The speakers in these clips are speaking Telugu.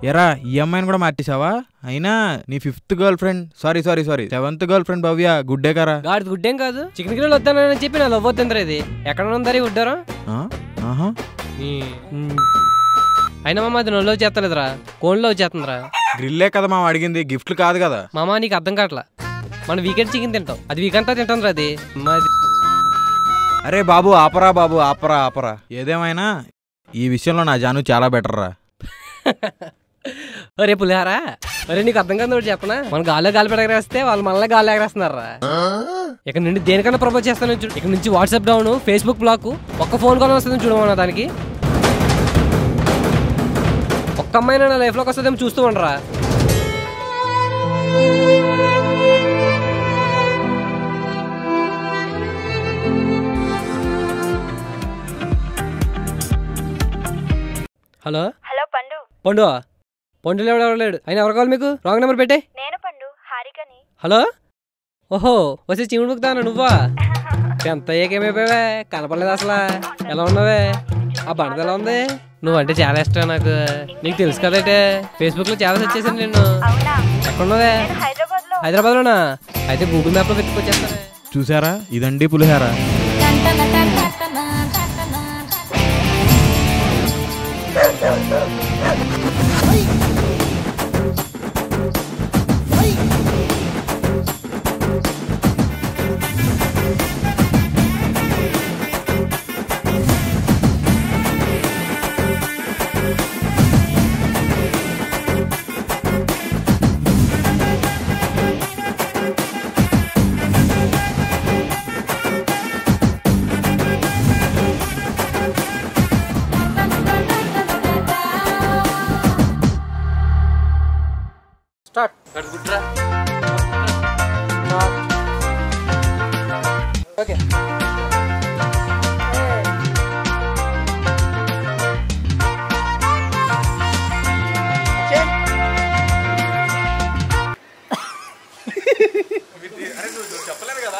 ఎరా ఈ అమ్మాయిని కూడా మార్చేసావా? అయినా నీ 5th girl friend sorry 7th girl friend Bhavya గుడ్డే కరా? గాడి గుడ్డేం కాదు, చికెన్ గిన్నెలు వద్దానని చెప్పి నా లవ్ వద్దందరా. ఇది ఎక్కడ ఉందరి గుడ్డారా? అయినా మామ అది నన్ను లవ్ చేస్తలేదురా, కోన్లో వచ్చేస్తుందిరా. గ్రిల్లే కదా మామ అడిగింది, గిఫ్ట్లు కాదు కదా. మామ నీకు అర్థం కావట్లా, మనం వీకెండ్ చికెన్ తింటాం, అది వీకెండ్ తో తింటాం రా. అది అరే బాబు ఆపరా బాబు, ఆపరా. ఏదేమైనా ఈ విషయంలో నా జాను చాలా బెటర్ రా. అరే పులిహారా, అరే నీకు అర్థం కాదు చెప్పనా, మన గాల్లో గాలి ఎగరేస్తే వాళ్ళు మళ్ళీ గాలి ఎగరేస్తున్నారా. ఇక్కడ నుండి దేనికన్నా ప్రపోజ్ చేస్తాను చూడు. ఇక్కడ నుంచి వాట్సాప్ డౌన్, ఫేస్బుక్ బ్లాక్, ఒక్క ఫోన్ కాల్ వస్తుంది చూడమన్నా. దానికి ఒక్క అమ్మాయినా నా లైఫ్లోకి వస్తుందేమో చూస్తూ ఉండరా. హలో హలో పండు. పండులో ఎవరు లేడు, అయినా ఎవరు కావాలి మీకు? రాంగ్ నెంబర్ పెట్టే. నేను పండు, హారికని. హలో, ఓహో వచ్చి చీముడు బుక్తాను నువ్వా? ఎంత ఏకేమైపోయావే, కనపడలేదు అసలు. ఎలా ఉన్నావే? ఆ బండ ఎలా ఉంది? నువ్వంటే చాలా ఇష్టం నాకు, నీకు తెలుసు కదంటే. ఫేస్బుక్ లో చాలా సెర్చ్ చేశాను నేను. ఎక్కడున్నావే? హైదరాబాద్ లోనా? అయితే గూగుల్ మ్యాప్ లో వెతుక్కొచ్చేస్తానే. చూసారా, ఇదండి పులిహార. స్టార్ట్. ఓకే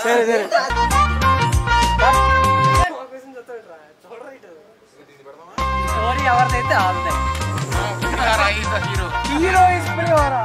సరే స్టోరీ ఎవరిదైతే హీరో ఇస్ పులిహోర.